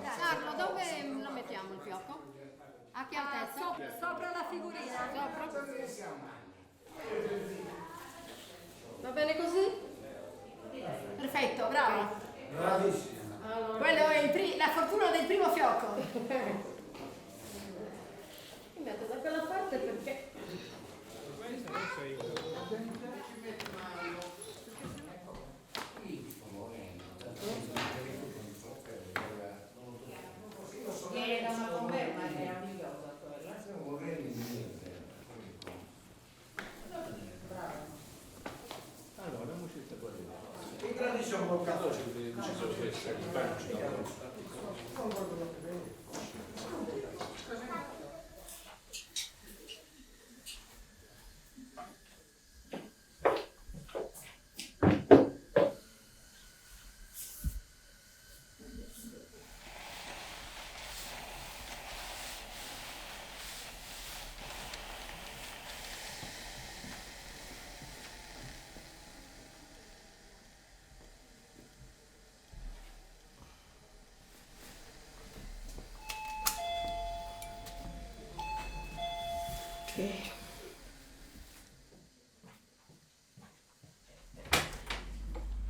Carlo, dove lo mettiamo il fiocco? A che altezza? Sopra la figurina. Sopra? Va bene così? Perfetto, bravo. Bravissima. Allora, Quello è la fortuna del primo fiocco. mi metto da quella parte perché... Era una conferma meravigliosa quella. Allora, non ci sta guardando. In tradizione un bloccato ci sono queste,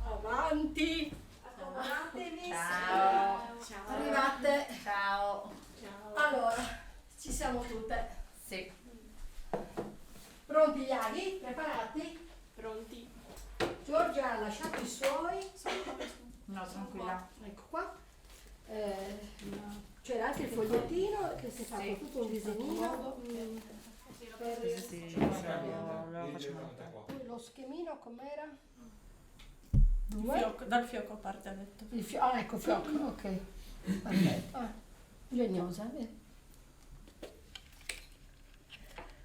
Avanti. Accomodatevi. Ciao. Arrivate. Ciao. Allora, ci siamo tutte. Sì. Pronti gli aghi? Preparati? Pronti? Giorgia ha lasciato i suoi. No, tranquilla. Ecco qua. C'era anche il fogliettino che si è fatto Sì. tutto un disegnino. Per Sì, lo facciamo notare. poi lo schemino com'era? Dal fioco parte ha detto. Ah, ecco, fiocco, ok. Perfetto. Ah, legnosa,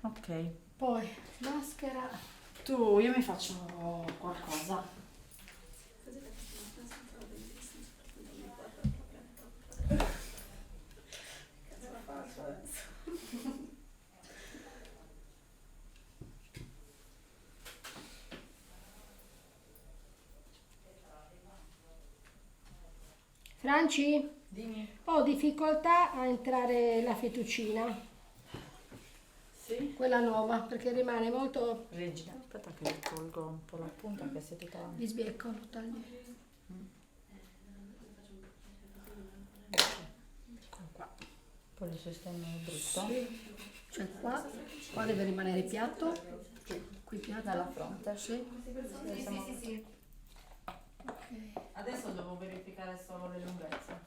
Ok. Poi maschera. Io mi faccio qualcosa. Franci, Dimmi. ho difficoltà a entrare la fettuccina, Sì? quella nuova, perché rimane molto Rigida. Aspetta che tolgo un po' la punta che sei tutta... di sbiecco. Lo tagli. Ecco qua. Poi lo sistemi dritto. Cioè qua deve rimanere piatto, qui piatto. Dalla fronte. Sì. Sì. Ok, Adesso devo verificare solo le lunghezze.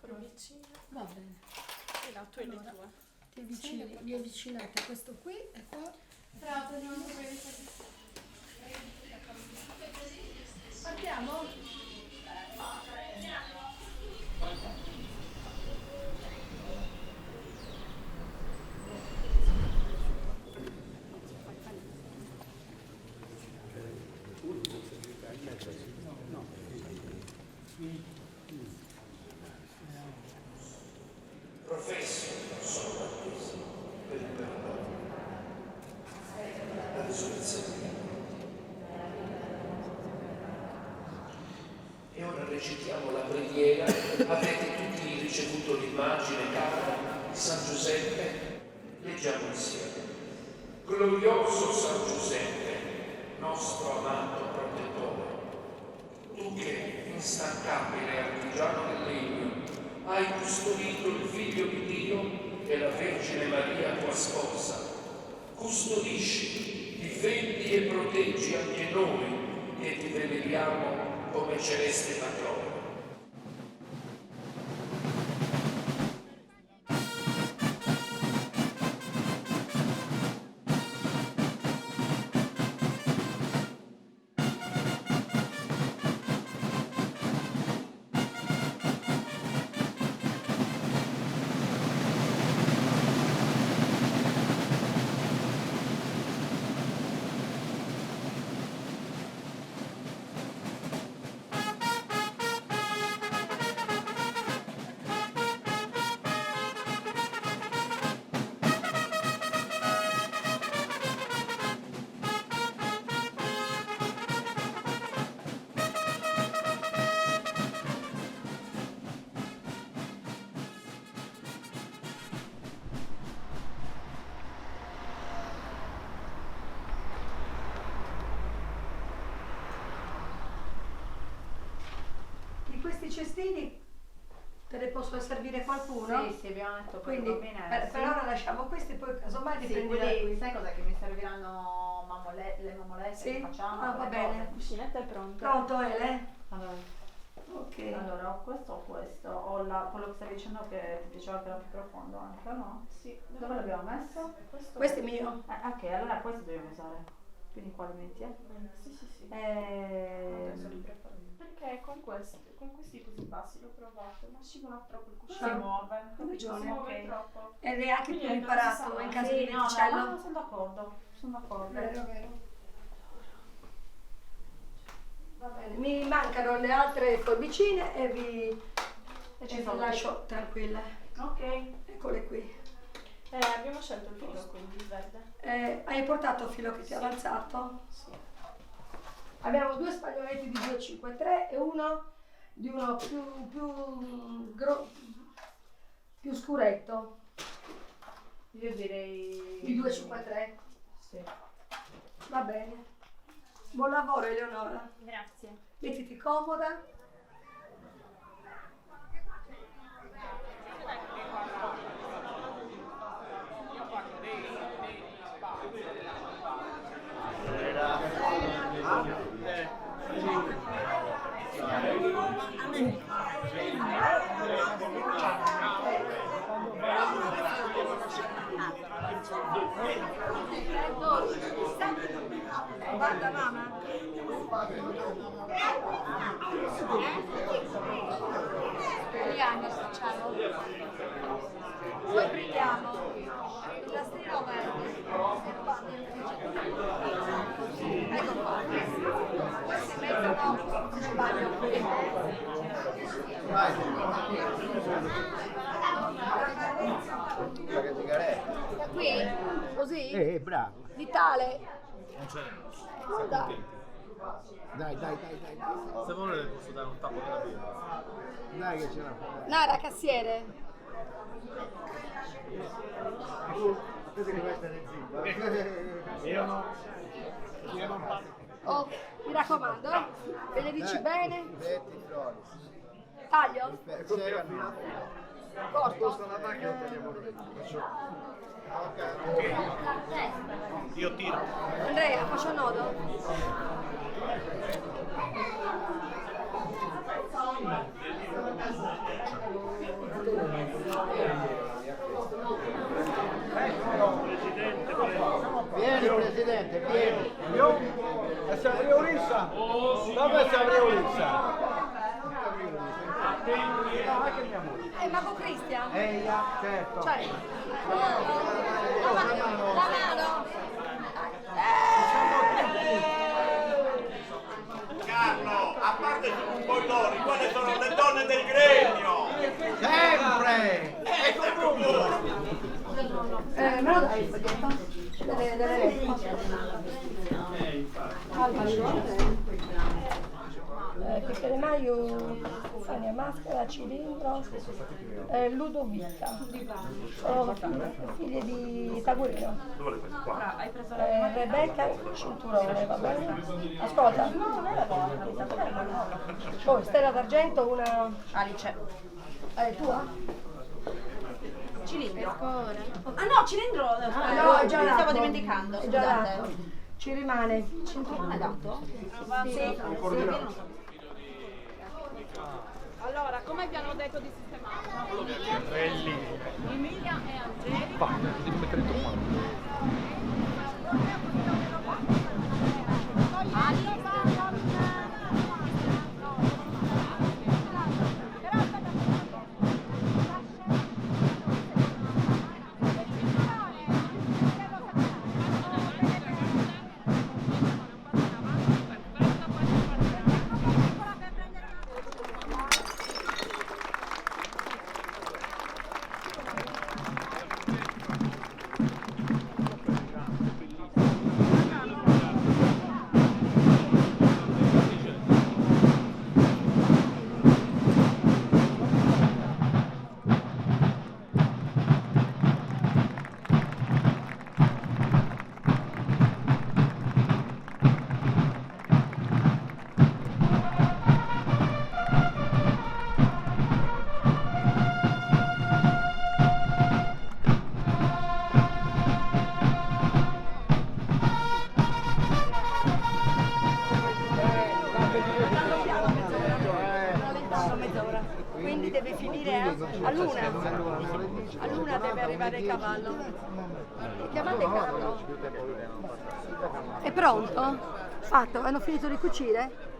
va bene. E la tua e le tue. Vi avvicinate a questo qui e qua. Partiamo? Professo sono attesi per il perdono, la risurrezione. E ora recitiamo la preghiera. Avete tutti ricevuto l'immagine cara di San Giuseppe? Leggiamo insieme. Glorioso San Giuseppe, nostro amato protettore, tu che, instancabile artigiano del legno, hai custodito il Figlio di Dio e la Vergine Maria tua sposa. Custodisci, difendi e proteggi anche noi che ti veneriamo come celeste patrono. cestini te ne posso servire qualcuno? Sì, sì, abbiamo detto per Quindi bambine. per ora lasciamo questi, poi casomai ti Sì, prendi da quelli, qui. sai cosa che mi serviranno le mammolette Sì? che facciamo? Ah, va le bene. La cuscinetta è pronta. Pronto Ele? Allora, Ok. allora, ho questo o questo? Ho quello che stavi dicendo che ti diceva che era più profondo anche, o no? Sì. Dove l'abbiamo messo? Questo è mio. Ok, allora questo dobbiamo usare. Quindi quali metti? Sì, sì, sì. Adesso li preparo. Perché con questi così bassi l'ho provato, ma scivola troppo il Ah, cuscino. Si muove. hai ragione. Si muove Ok. troppo. Ed è anche Quindi più è imparato cosa in sa. caso Sì, di no, viticello. no, sono d'accordo. Sono d'accordo. Vero. Va bene. Mi mancano le altre forbicine e vi ci vi sono. lascio tranquille. Ok. Eccole qui. Abbiamo scelto il filo quindi il verde. Hai portato il filo che ti è avanzato? Sì. Abbiamo 2 spagnoletti di 2,53 e uno di uno più scuretto Io direi di 2,53. Sì. Va bene. Buon lavoro Eleonora. Grazie. Mettiti comoda. Guarda mamma. Gli anni facciamo. Poi prendiamo il lastrino verde. Ecco qua. Questi mettono nel bagno qui. Da qui? Così? Bravo. Di tale? Non c'è. Guarda. Dai. Se vuole le posso dare un tappo della birra. Dai che ce la fai. Nara, cassiere. Io no. Io non parlo. Oh, mi raccomando, benedici bene. Metti Flori. Taglio? Corto? La macchina teniamo Io tiro. Andrea, faccio il nodo? Vieni Presidente, vieni. Io? E se apri Ulissa? Dove si apre Ulissa? Mago Cristian? Certo. Cioè, la mano. Carlo, a parte i bolloni, quelle sono le donne del gremio! Sempre! E comunque! Me lo dai il foglietto? Delle Picchiere Maio, Fania Maschera, Cilindro, Ludovica, sono figlie di Tagurino. Rebecca, Cinturone, va bene? Ascolta. Poi Stella d'Argento, una Alice. è tua? Cilindro. Ah no, cilindro. No, è già mi dato. stavo dimenticando. È già Scusate. dato. Ci rimane. Cinturone dato? Sì. Allora, come abbiamo detto di sistemare? Bellissimo. Emilia e Angelica. Vai, devi mettere dentro qua. All'una deve arrivare il cavallo. Chiamate Carlo. È pronto? Fatto? Hanno finito di cucire?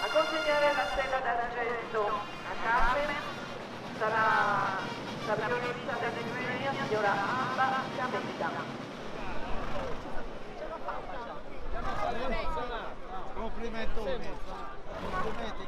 A consegnare la stella d'argento a Carmen sarà la campionessa dell'Emilia, signora Amba Cametta. Complimentoni. Complimenti,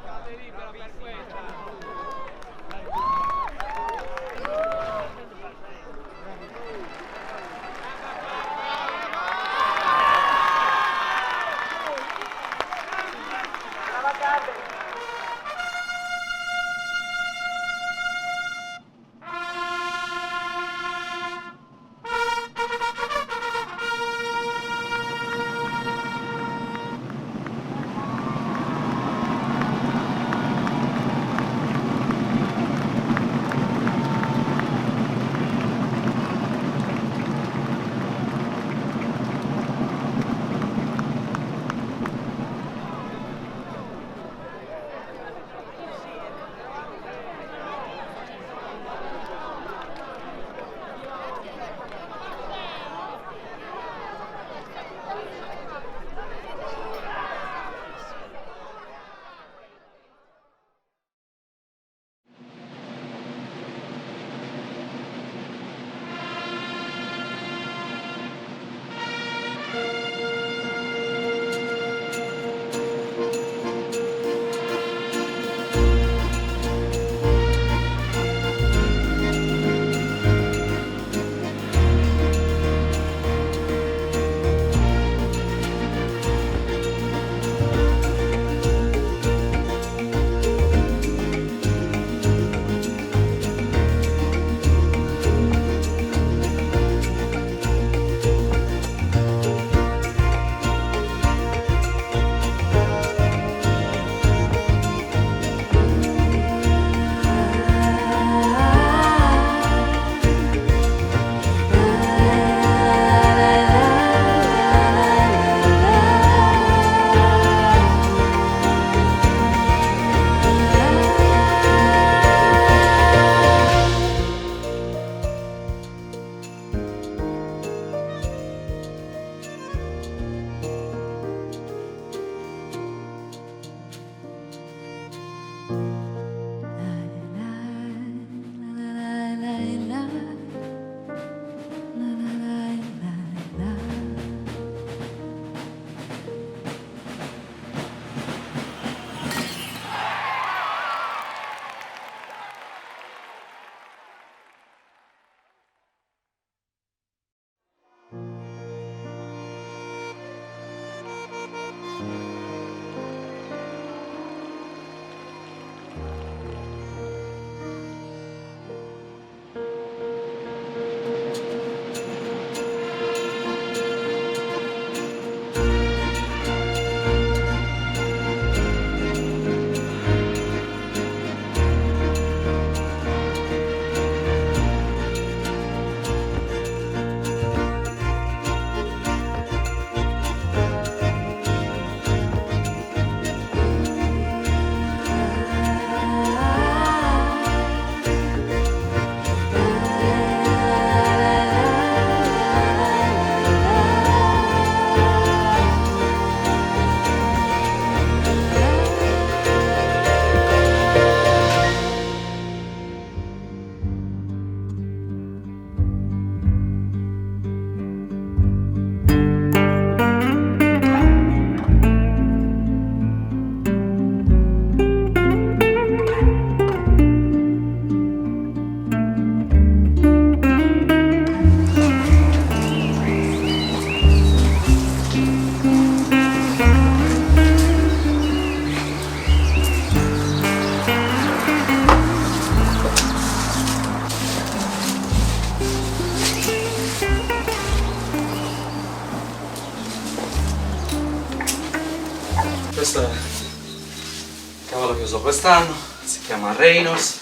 cavallo che uso quest'anno si chiama Reynolds,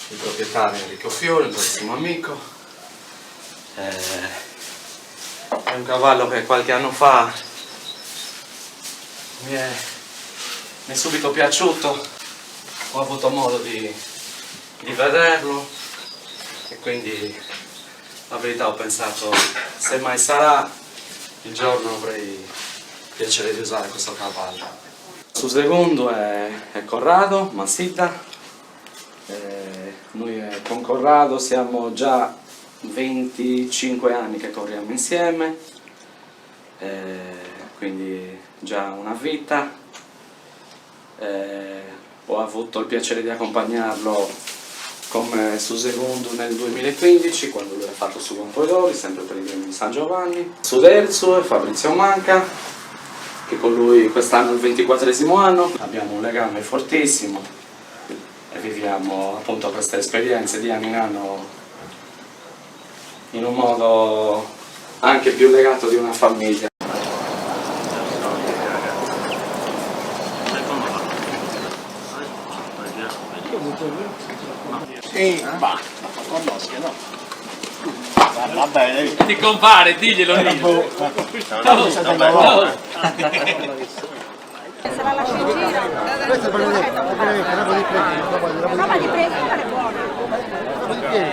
il proprietario Enrico Fiori, un carissimo amico. È un cavallo che qualche anno fa mi è subito piaciuto, ho avuto modo di vederlo e quindi la verità ho pensato, se mai sarà, il giorno avrei piacere di usare questo cavallo. Sul secondo è Corrado Massita. Noi con Corrado siamo già 25 anni che corriamo insieme, quindi già una vita. Ho avuto il piacere di accompagnarlo come su secondo nel 2015, quando lui ha fatto su Campoidori, sempre per i premi di San Giovanni. Su terzo è Fabrizio Manca, che con lui quest'anno è il 24esimo anno. Abbiamo un legame fortissimo e viviamo appunto queste esperienze di anno in anno in un modo anche più legato di una famiglia. Sì, va, conosci, no? Va bene. Ti compare, diglielo lì. Se la lasci in giro. Questo è per vedere, roba di premi, Roba di premi, quella è buona.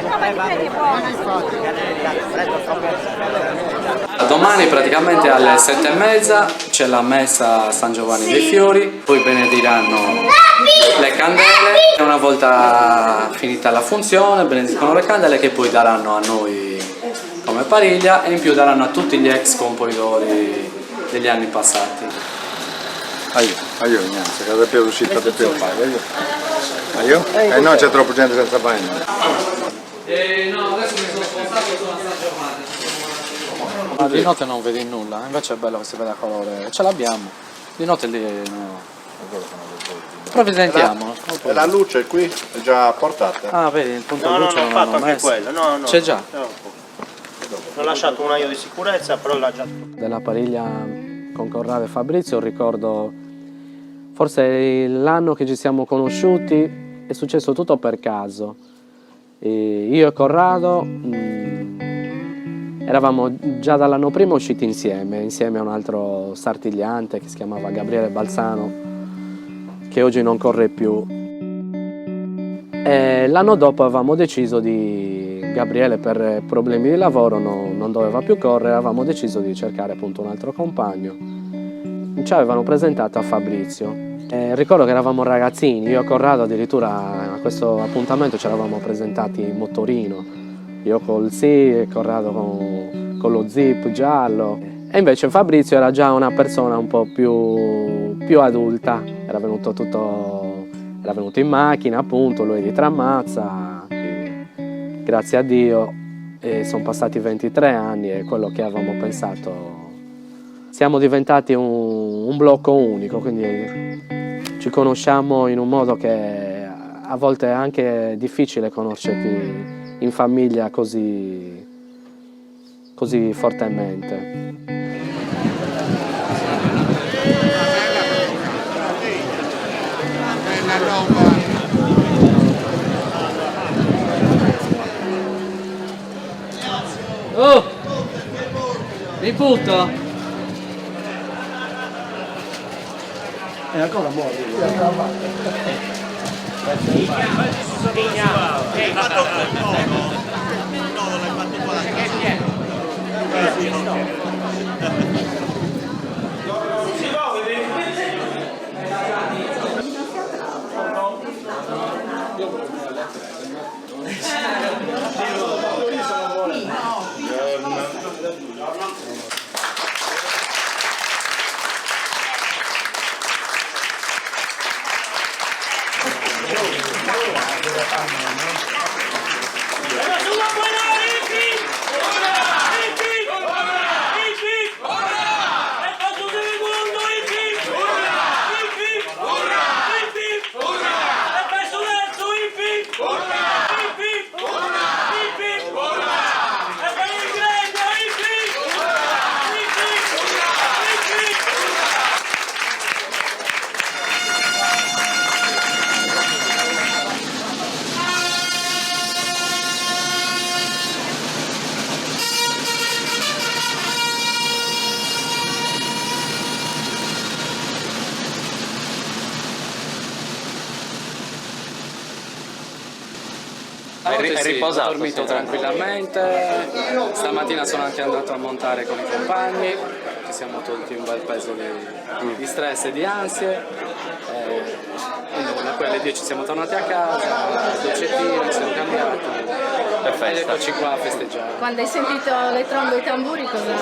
Roba di premi è buona. Domani praticamente alle 7:30 c'è la messa a San Giovanni dei Fiori, poi benediranno le candele e una volta finita la funzione benediscono le candele che poi daranno a noi come pariglia e in più daranno a tutti gli ex compoitori degli anni passati. Io niente, cada più uscita di più fare. Io? No, c'è troppa gente senza bagno. No, adesso mi sono spostato sulla San Giovanni. Di notte non vedi nulla, invece è bello che si veda a colore. Ce l'abbiamo. Di notte lì no. Provvisentiamo. E la luce qui è già portata? Ah, vedi, il punto No, luce non ho non fatto l'hanno anche messo. quello, no. C'è già. Ho lasciato un aio di sicurezza, però l'ha già. Della pariglia con Corrado e Fabrizio ricordo forse l'anno che ci siamo conosciuti, è successo tutto per caso. Io e Corrado eravamo già dall'anno prima usciti insieme a un altro sartigliante che si chiamava Gabriele Balzano, che oggi non corre più. L'anno dopo avevamo deciso Gabriele per problemi di lavoro non doveva più correre, avevamo deciso di cercare appunto un altro compagno. Ci avevano presentato a Fabrizio. Ricordo che eravamo ragazzini, io e Corrado addirittura a questo appuntamento ci eravamo presentati in motorino, io col sì e Corrado con lo zip giallo. E invece Fabrizio era già una persona un po' più adulta, era venuto in macchina appunto, lui di Tramazza, grazie a Dio, sono passati 23 anni e quello che avevamo pensato, siamo diventati un blocco unico, quindi ci conosciamo in un modo che a volte è anche difficile conoscerti in famiglia così fortemente. Oh! Mi butto! E ancora muore. Stanotte Hai sì, riposato, ho dormito sì. tranquillamente, stamattina sono anche andato a montare con i compagni, ci siamo tolti un bel peso di stress e di ansie, e nulla, poi alle 10 siamo tornati a casa, docettine, siamo cambiati ed eccoci qua a festeggiare. Quando hai sentito le trombe e i tamburi cosa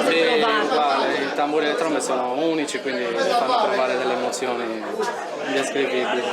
Sì, hai provato? uguale, i tamburi e le trombe sono unici, quindi fanno provare delle emozioni indescrivibili.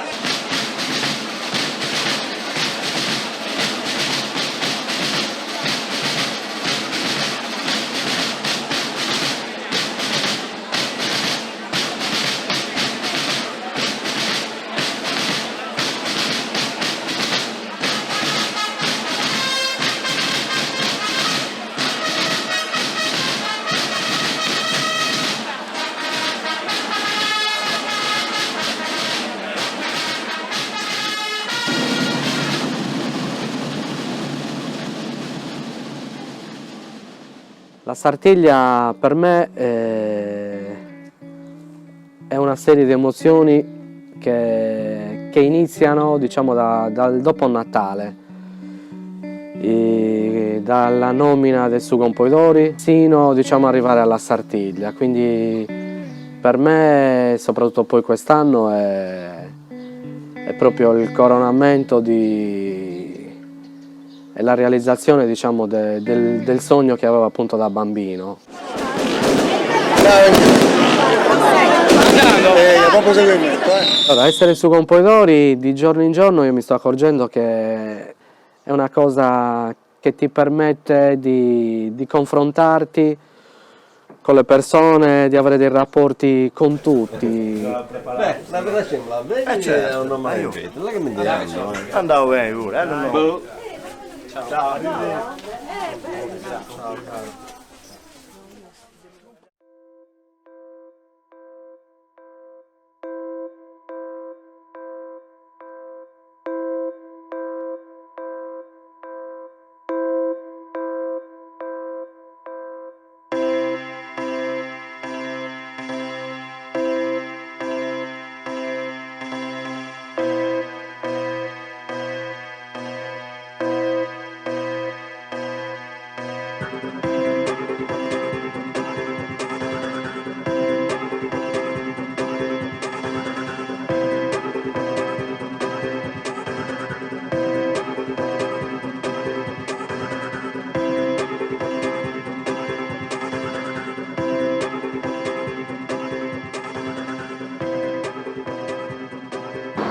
La Sartiglia per me è una serie di emozioni che iniziano, diciamo, dal dopo Natale, dalla nomina del Sugo un po' i Dori sino, diciamo, arrivare alla Sartiglia. Quindi per me, soprattutto poi quest'anno, è proprio il coronamento e la realizzazione, diciamo, del sogno che avevo appunto da bambino. Allora, essere su Sugo un po' i Dori, di giorno in giorno io mi sto accorgendo che è una cosa che ti permette di confrontarti con le persone, di avere dei rapporti con tutti. Beh, la cosa sembra bene, certo, non mai vedo, non è che mi diranno. Andavo bene pure, non Ciao.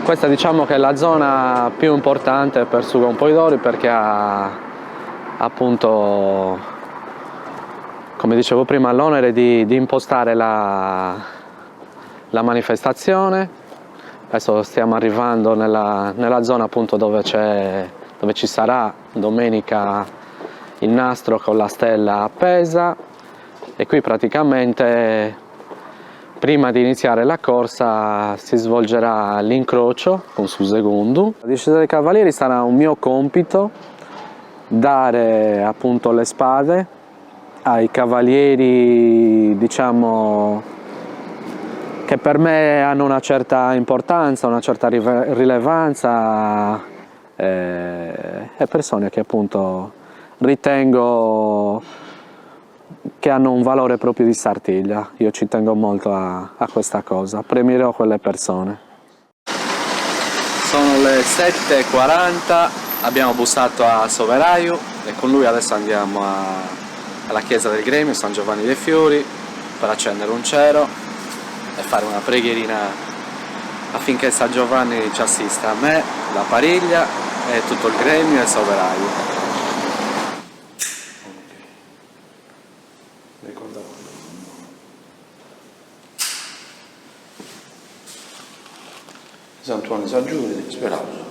Questa, diciamo, che è la zona più importante per Sugo un po' i Dori, perché ha appunto, come dicevo prima, l'onere di impostare la manifestazione. Adesso stiamo arrivando nella zona appunto dove ci sarà domenica il nastro con la stella appesa, e qui praticamente prima di iniziare la corsa si svolgerà l'incrocio con Susegundu. La discesa dei cavalieri sarà un mio compito, dare appunto le spade ai cavalieri, diciamo, che per me hanno una certa importanza, una certa rilevanza, e persone che appunto ritengo che hanno un valore proprio di Sartiglia. Io ci tengo molto a questa cosa, premierò quelle persone. Sono le 7:40, abbiamo bussato a Soveraio e con lui adesso andiamo alla chiesa del Gremio, San Giovanni dei Fiori, per accendere un cero e fare una preghierina affinché San Giovanni ci assista, a me, la Pariglia e tutto il Gremio e Soveraio. Santuano San Giovanni, speravo.